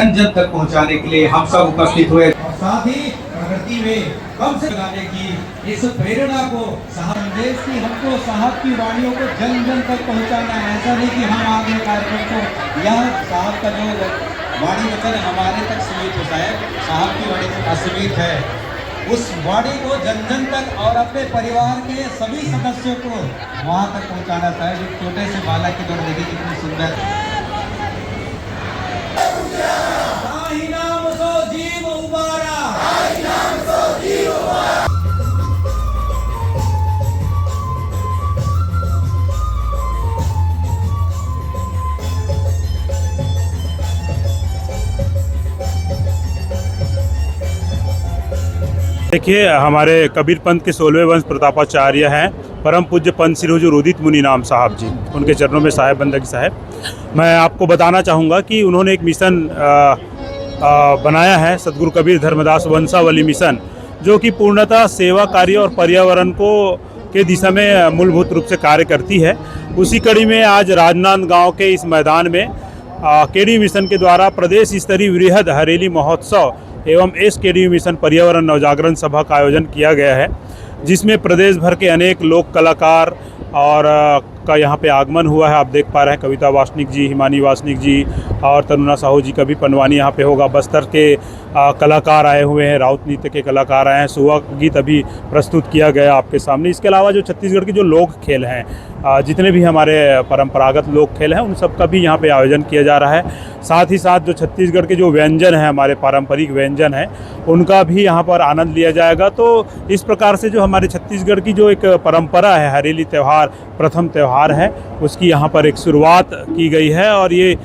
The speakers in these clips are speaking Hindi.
जन जन तक पहुंचाने के लिए हम सब उपस्थित हुए। साथ ही प्रगति में कम से लगाने की इस प्रेरणा को संदेश की हमको साहब की वाणियों को जन जन तक पहुंचाना है। ऐसा नहीं कि हम आगे कार्यक्रम को या साहब का जो वाणी वचन हमारे तक सीमित होता है, साहब की वाणी असीमित है। उस वाणी को जन जन तक और अपने परिवार के सभी सदस्यों को वहां तक पहुंचाना चाहिए। जो छोटे से बालक की दौड़ देखिए कितनी सुंदर। साई नाम सो जीव उबारा, साई नाम सो जीव उबारा। देखिए, हमारे कबीर पंथ के 16वें वंश प्रतापाचार्य हैं परम पूज्य पंथ श्री हुजूर उदित मुनि नाम साहब जी, उनके चरणों में साहेब बंदगी साहब। मैं आपको बताना चाहूँगा कि उन्होंने एक मिशन बनाया है, सदगुरु कबीर धर्मदास वंशावली मिशन, जो कि पूर्णतः सेवा कार्य और पर्यावरण को के दिशा में मूलभूत रूप से कार्य करती है। उसी कड़ी में आज राजनांदगांव के इस मैदान में केडी मिशन के द्वारा प्रदेश स्तरीय वृहद हरेली महोत्सव एवं केडी मिशन पर्यावरण नवजागरण सभा का आयोजन किया गया है, जिसमें प्रदेश भर के अनेक लोक कलाकार और का यहाँ पे आगमन हुआ है। आप देख पा रहे हैं कविता वासनिक जी, हिमानी वासनिक जी और तनुना साहू जी का भी पनवानी यहाँ पे होगा। बस्तर के कलाकार आए हुए हैं, राउत नृत्य के कलाकार आए हैं, सुहा गीत अभी प्रस्तुत किया गया आपके सामने। इसके अलावा जो छत्तीसगढ़ के जो लोक खेल हैं, जितने भी हमारे परंपरागत लोक खेल हैं, उन सब का भी यहाँ पे आयोजन किया जा रहा है। साथ ही साथ जो छत्तीसगढ़ के जो व्यंजन हैं, हमारे पारंपरिक व्यंजन हैं, उनका भी यहाँ पर आनंद लिया जाएगा। तो इस प्रकार से जो हमारे छत्तीसगढ़ की जो एक परंपरा है, हरेली त्यौहार प्रथम त्यौहार है, उसकी यहाँ पर एक शुरुआत की गई है। और ये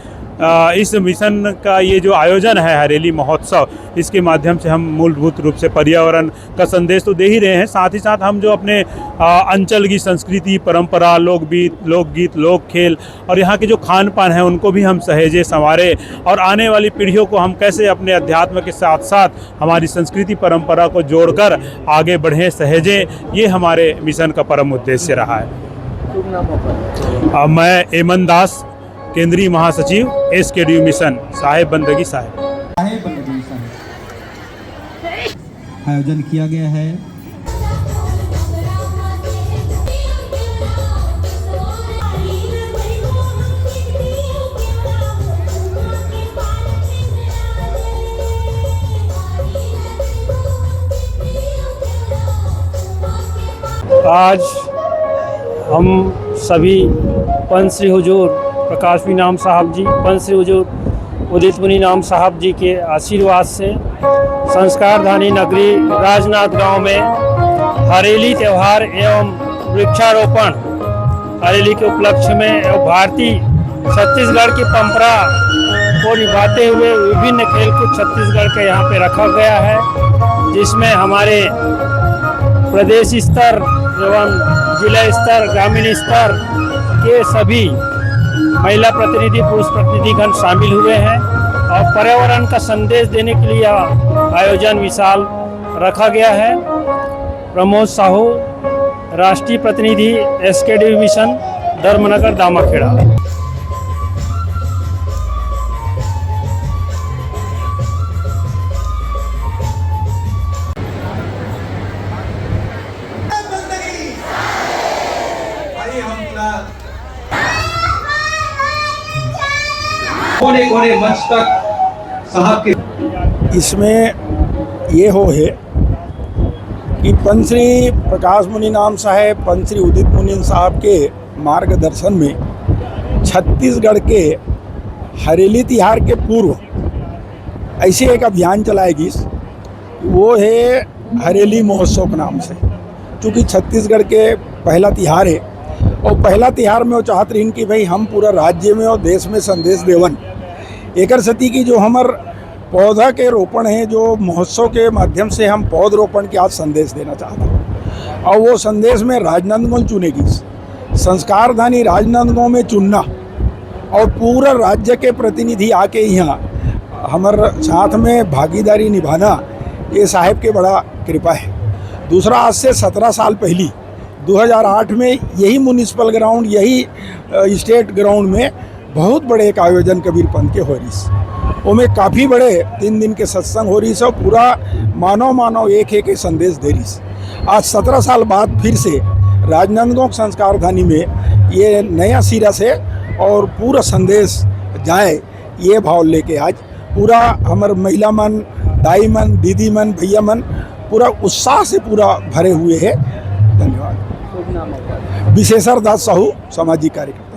इस मिशन का ये जो आयोजन है हरेली महोत्सव, इसके माध्यम से हम मूलभूत रूप से पर्यावरण का संदेश तो दे ही रहे हैं, साथ ही साथ हम जो अपने अंचल की संस्कृति, परंपरा, लोकगीत, लोक खेल और यहाँ के जो खान पान है, उनको भी हम सहेजे संवारे और आने वाली पीढ़ियों को हम कैसे अपने अध्यात्म के साथ साथ हमारी संस्कृति परंपरा को जोड़कर आगे बढ़ें, सहेजें, ये हमारे मिशन का परम उद्देश्य रहा है। मैं एमन दास, केंद्रीय महासचिव केडी मिशन, साहेब बंदगी साहेब। साहेब बंदगी मिशन आयोजन किया गया है। आज हम सभी पंथ श्री हुजूर प्रकाश भी नाम साहब जी, पंथ श्री हुजूर उदित मुनि नाम साहब जी के आशीर्वाद से संस्कारधानी नगरी राजनांदगांव में हरेली त्यौहार एवं वृक्षारोपण हरेली के उपलक्ष्य में भारतीय छत्तीसगढ़ की परंपरा को निभाते हुए विभिन्न खेलकूद छत्तीसगढ़ के यहाँ पे रखा गया है, जिसमें हमारे प्रदेश स्तर एवं जिला स्तर, ग्रामीण स्तर के सभी महिला प्रतिनिधि, पुरुष प्रतिनिधिगण शामिल हुए हैं और पर्यावरण का संदेश देने के लिए आयोजन विशाल रखा गया है। प्रमोद साहू, राष्ट्रीय प्रतिनिधि केडी मिशन, धर्मनगर, दामाखेड़ा। कोने कोने मंच तक साहब के इसमें ये हो है कि पंथ श्री प्रकाश मुनि नाम साहेब, पंथ श्री उदित मुनि साहब के मार्गदर्शन में छत्तीसगढ़ के हरेली तिहार के पूर्व ऐसे एक अभियान चलाएगी, वो है हरेली महोत्सव के नाम से। क्योंकि छत्तीसगढ़ के पहला तिहार है और पहला तिहार में वो चाहत रही कि भाई हम पूरा राज्य में और देश में संदेश देवन एकर सती की जो हमार पौधा के रोपण है, जो महोत्सव के माध्यम से हम पौध रोपण के आज संदेश देना चाहते हैं। और वो संदेश में राजनांदगांव चुनेगी, संस्कारधानी राजनांदगांव में चुनना और पूरा राज्य के प्रतिनिधि आके यहाँ हमारे साथ में भागीदारी निभाना, ये साहेब के बड़ा कृपा है। दूसरा, आज से 17 साल पहली 2008 में यही म्यूनिसिपल ग्राउंड, यही स्टेट ग्राउंड में बहुत बड़े एक आयोजन कबीर पंथ के हो रही ओमें काफ़ी बड़े 3 दिन के सत्संग हो रही और पूरा मानव एक एक संदेश दे रही। आज 17 साल बाद फिर से राजनांदगांव संस्कार धानी में ये नया सिरा से और पूरा संदेश जाए ये भाव लेके आज पूरा हमारे महिला मन, दाई मन, दीदी मन, भैया मन पूरा उत्साह से पूरा भरे हुए हैं। धन्यवाद। विशेषर दास साहू, सामाजिक कार्यक्रम।